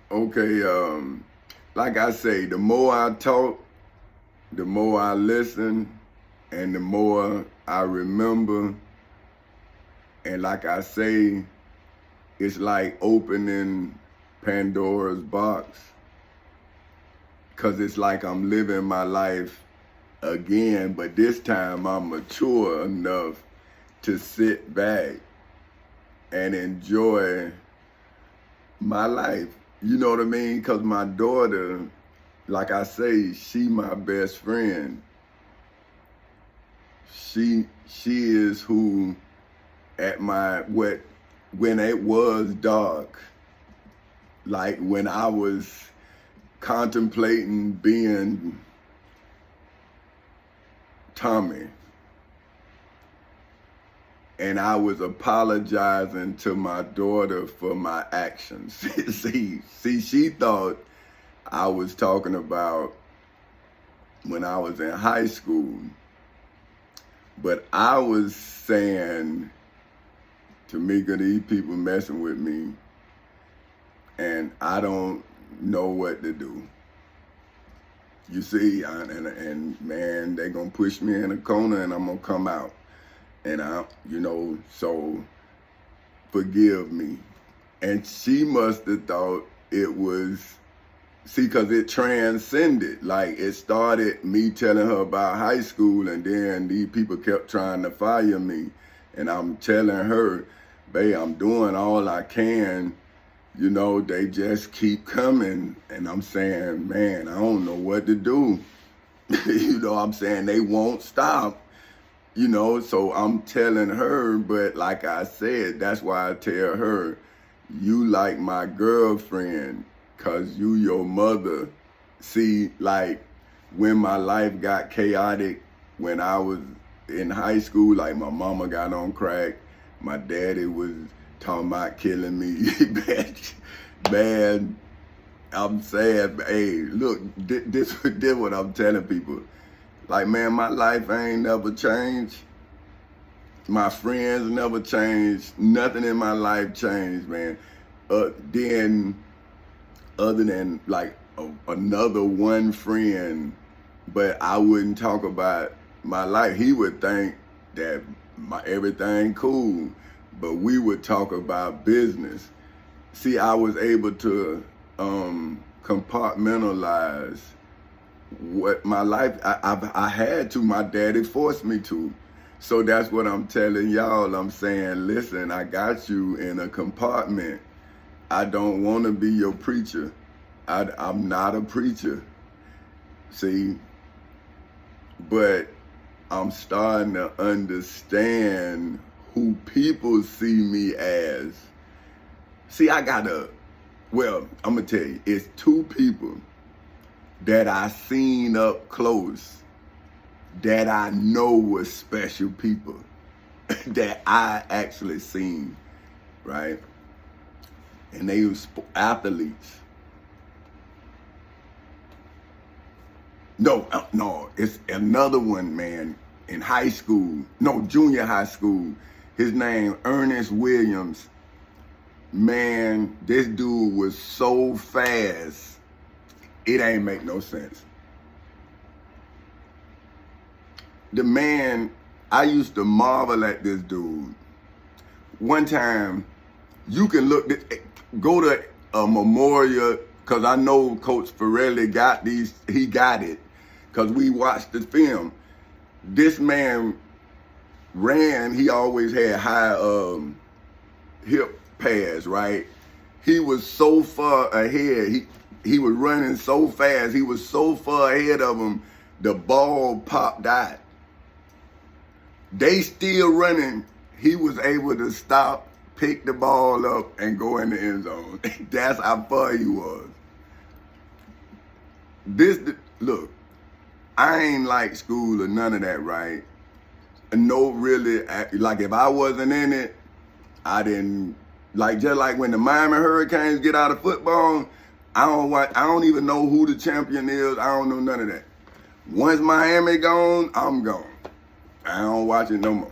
Okay, like I say, the more I talk, the more I listen, and the more I remember. And like I say, it's like opening Pandora's box, because it's like I'm living my life again, but this time I'm mature enough to sit back and enjoy my life. You know what I mean? Because my daughter, like I say, she my best friend. She is who at my what when it was dark, like when I was contemplating being Tommy, and I was apologizing to my daughter for my actions. see, she thought I was talking about when I was in high school, but I was saying, Tamika, these people messing with me, and I don't know what to do. You see, and man, they gonna push me in a corner, and I'm gonna come out. And so forgive me. And she must have thought it was, because it transcended. Like, it started me telling her about high school, and then these people kept trying to fire me. And I'm telling her, babe, I'm doing all I can. They just keep coming. And I'm saying, man, I don't know what to do. I'm saying they won't stop. So I'm telling her, but like I said, that's why I tell her, you like my girlfriend, cause you your mother. See, like when my life got chaotic, when I was in high school, like my mama got on crack, my daddy was talking about killing me, bad. I'm saying, hey, look, this what I'm telling people. Like, man, my life ain't never changed. My friends never changed. Nothing in my life changed, man. Then, other than like another one friend, but I wouldn't talk about my life. He would think that my everything cool, but we would talk about business. See, I was able to compartmentalize what my life, I had to. My daddy forced me to. So that's what I'm telling y'all. I'm saying, listen, I got you in a compartment. I don't want to be your preacher. I'm not a preacher. See, but I'm starting to understand who people see me as. See, I'm gonna tell you, it's two people that I seen up close that I know was special people that I actually seen, right? And they was athletes. No, it's another one, man, in high school. No, junior high school. His name, Ernest Williams. Man, this dude was so fast. It ain't make no sense. The man, I used to marvel at this dude. One time, you can go to a memorial, because I know Coach Pirelli got these, he got it, because we watched the film. This man ran, he always had high hip pads, right? He was so far ahead. He was running so fast. He was so far ahead of him, the ball popped out. They still running. He was able to stop, pick the ball up, and go in the end zone. That's how far he was. Look, I ain't like school or none of that, right? No, really, like if I wasn't in it, I didn't, like just like when the Miami Hurricanes get out of football, I don't even know who the champion is. I don't know none of that. Once Miami gone, I'm gone. I don't watch it no more,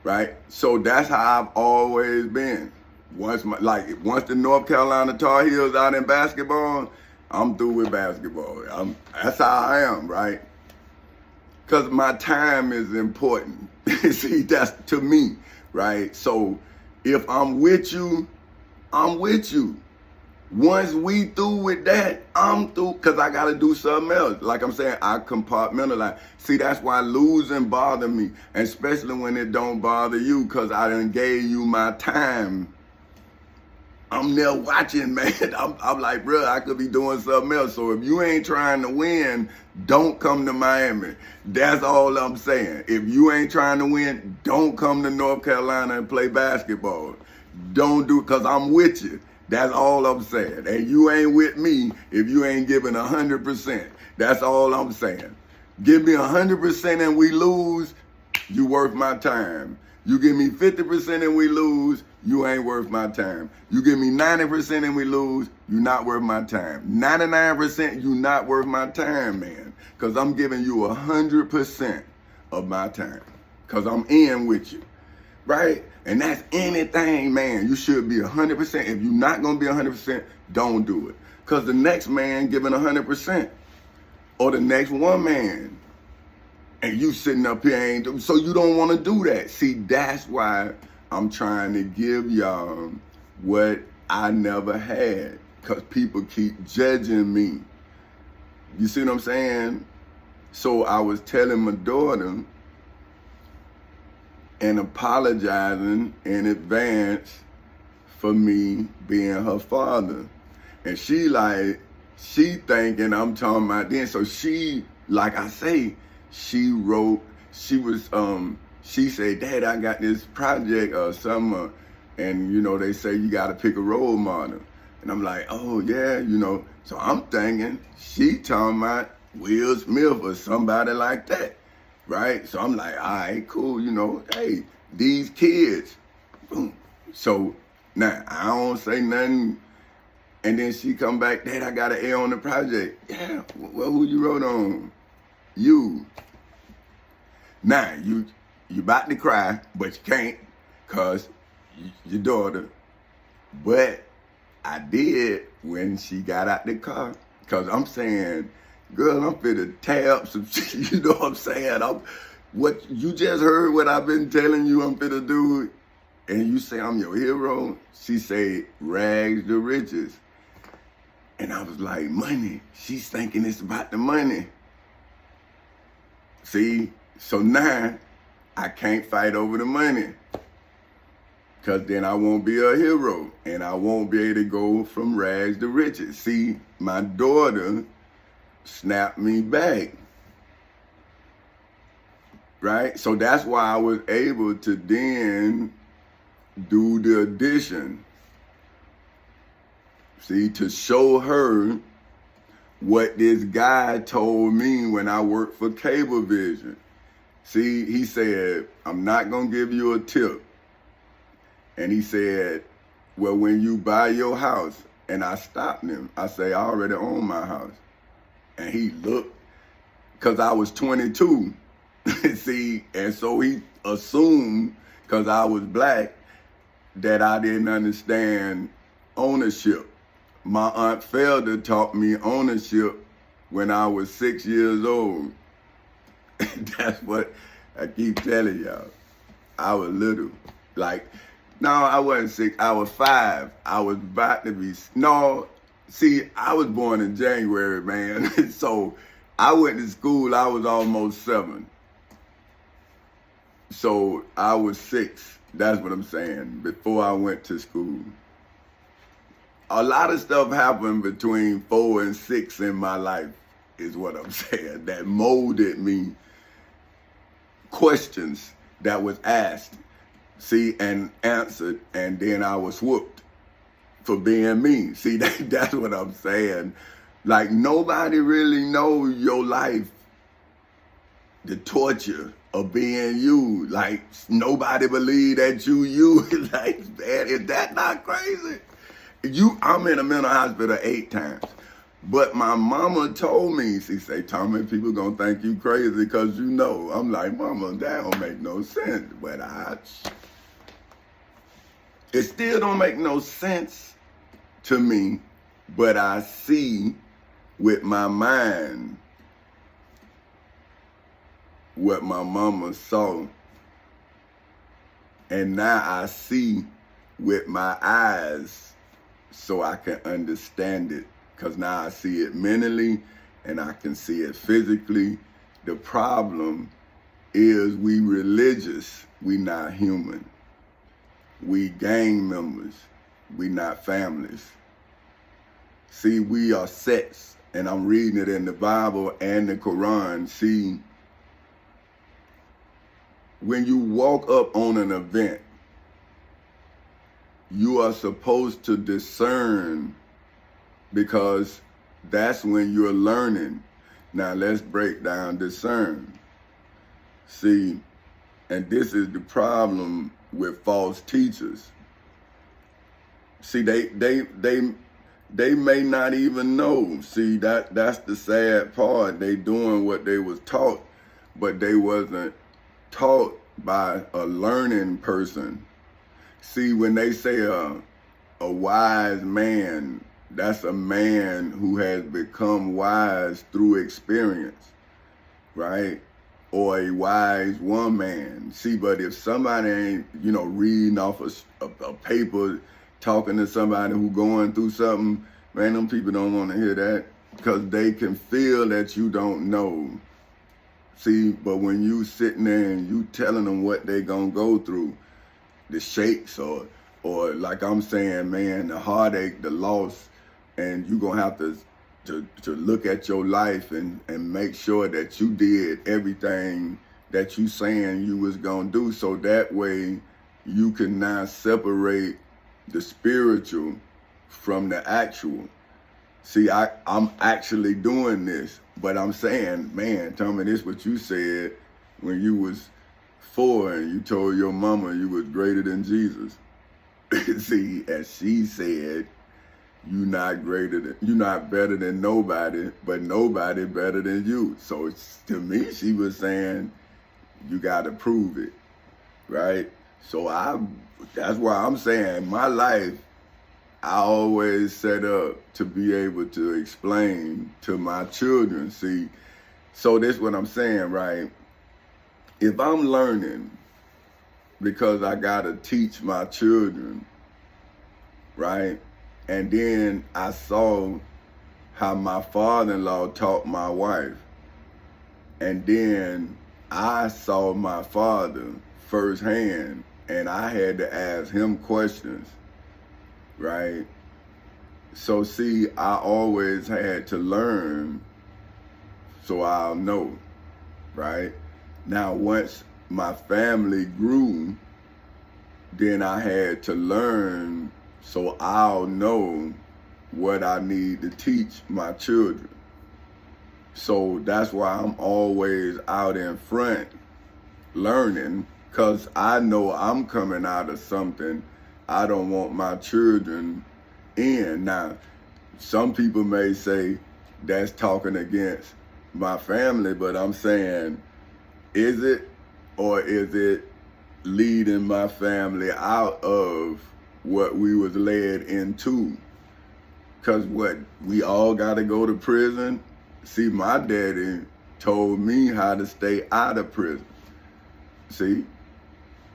right? So that's how I've always been. Once the North Carolina Tar Heels out in basketball, I'm through with basketball. That's how I am, right? Because my time is important. See, that's to me, right? So if I'm with you, I'm with you. Once we through with that, I'm through, because I got to do something else. Like I'm saying, I compartmentalize. See, that's why losing bother me, especially when it don't bother you, because I done gave you my time. I'm there watching, man. I'm like, bro, I could be doing something else. So if you ain't trying to win, don't come to Miami. That's all I'm saying. If you ain't trying to win, don't come to North Carolina and play basketball. Don't do it, because I'm with you. That's all I'm saying. And you ain't with me if you ain't giving 100%. That's all I'm saying. Give me 100% and we lose, you worth my time. You give me 50% and we lose, you ain't worth my time. You give me 90% and we lose, you not worth my time. 99%, you not worth my time, man. Because I'm giving you 100% of my time. Because I'm in with you, right? And that's anything, man. You should be 100%. If you're not going to be 100%, don't do it. Because the next man giving 100%. Or the next one man. And you sitting up here ain't, so you don't want to do that. See, that's why I'm trying to give y'all what I never had, because people keep judging me. You see what I'm saying? So I was telling my daughter and apologizing in advance for me being her father. And she thinking I'm talking about then. So she, like I say, she said, Dad, I got this project or something, and you know, they say you gotta pick a role model. And I'm like, oh yeah, you know. So I'm thinking she talking about Will Smith or somebody like that, right? So I'm like, all right, cool, you know, hey, these kids. Boom. So now I don't say nothing, and then she come back, Dad, I got an A on the project. Yeah, well, who you wrote on? You. Now, you about to cry, but you can't, because your daughter. But I did when she got out the car, because I'm saying, girl, I'm finna tear up some shit, you know what I'm saying? What you just heard what I've been telling you I'm finna do, and you say I'm your hero? She say, rags to riches. And I was like, money. She's thinking it's about the money. See, so now I can't fight over the money, because then I won't be a hero and I won't be able to go from rags to riches. See, my daughter snapped me back, right? So that's why I was able to then do the audition. See, to show her what this guy told me when I worked for Cablevision. See, he said, I'm not going to give you a tip. And he said, well, when you buy your house, and I stopped him. I say, I already own my house. And he looked, because I was 22. See, and so he assumed, because I was black, that I didn't understand ownership. My Aunt Felder taught me ownership when I was 6 years old. That's what I keep telling y'all. I was little. Like, no, I wasn't 6. I was 5. I was about to be, no, see, I was born in January, man. So I went to school, I was almost 7. So I was 6. That's what I'm saying, before I went to school. A lot of stuff happened between 4 and 6 in my life, is what I'm saying, that molded me. Questions that was asked, see, and answered, and then I was whooped for being me. See, that's what I'm saying. Like, nobody really knows your life, the torture of being you. Like, nobody believe that you. Like, man, is that not crazy? I'm in a mental hospital 8 times. But my mama told me, she said, Tommy, people gonna think you crazy because you know. I'm like, Mama, that don't make no sense. But It still don't make no sense to me, but I see with my mind what my mama saw. And now I see with my eyes so I can understand it. Because now I see it mentally and I can see it physically. The problem is we religious, we not human. We gang members, we not families. See, we are sects, and I'm reading it in the Bible and the Quran. See, when you walk up on an event, you are supposed to discern, because that's when you're learning. Now let's break down discern. See, and this is the problem with false teachers. See, they may not even know. See, that's the sad part. They doing what they was taught, but they wasn't taught by a learning person. See, when they say a wise man, that's a man who has become wise through experience, right? Or a wise woman. See, but if somebody ain't, reading off a paper, talking to somebody who going through something, man, them people don't want to hear that, because they can feel that you don't know. See, but when you sitting there and you telling them what they gonna go through, the shakes or like I'm saying, man, the heartache, the loss, and you gonna have to look at your life and make sure that you did everything that you saying you was gonna do, so that way you can now separate the spiritual from the actual. See, I'm actually doing this, but I'm saying, man, Tommy, this what you said when you was 4 and you told your mama you was greater than Jesus. See, as she said, you're not better than nobody, but nobody better than you. So to me, she was saying, you got to prove it, right? So that's why I'm saying my life, I always set up to be able to explain to my children. See, so this is what I'm saying, right? If I'm learning because I got to teach my children, right? And then I saw how my father-in-law taught my wife. And then I saw my father firsthand, and I had to ask him questions, right? So see, I always had to learn so I'll know, right? Now, once my family grew, then I had to learn so I'll know what I need to teach my children. So that's why I'm always out in front learning, because I know I'm coming out of something I don't want my children in. Now, some people may say that's talking against my family, but I'm saying, is it, or is it leading my family out of what we was led into? Because what, we all got to go to prison? See, my daddy told me how to stay out of prison. See,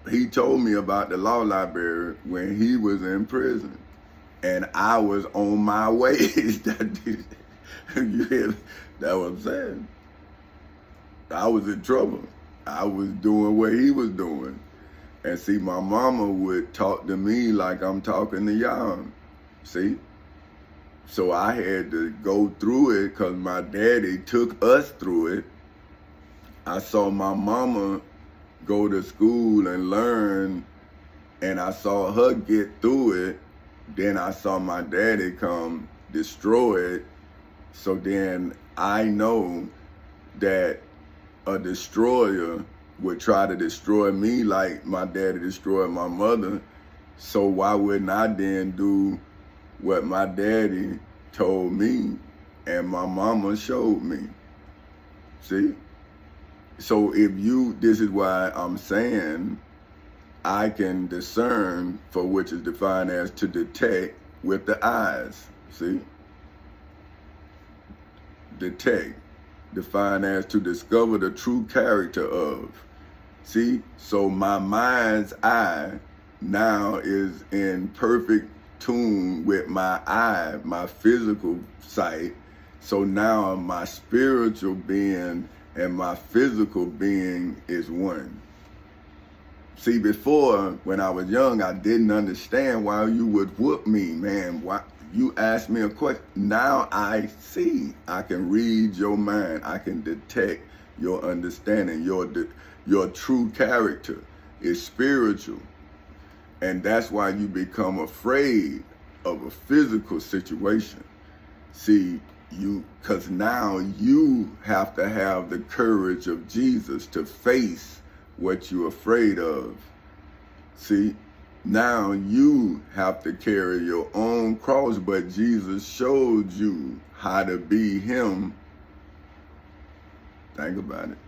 he told me about the law library when he was in prison, and I was on my way. You hear me? That's what I'm saying. I was in trouble. I was doing what he was doing. And see, my mama would talk to me like I'm talking to y'all. See? So I had to go through it because my daddy took us through it. I saw my mama go to school and learn, and I saw her get through it. Then I saw my daddy come destroy it. So then I know that a destroyer would try to destroy me like my daddy destroyed my mother. So why wouldn't I then do what my daddy told me and my mama showed me? See? So this is why I'm saying I can discern, for which is defined as to detect with the eyes. See? Detect, defined as to discover the true character of. See? So my mind's eye now is in perfect tune with my eye, my physical sight. So now my spiritual being and my physical being is one. See, before, when I was young, I didn't understand why you would whoop me, man. Why you asked me a question. Now I see. I can read your mind. I can detect your understanding. Your true character is spiritual. And that's why you become afraid of a physical situation. See, because now you have to have the courage of Jesus to face what you're afraid of. See, now you have to carry your own cross, but Jesus showed you how to be him. Think about it.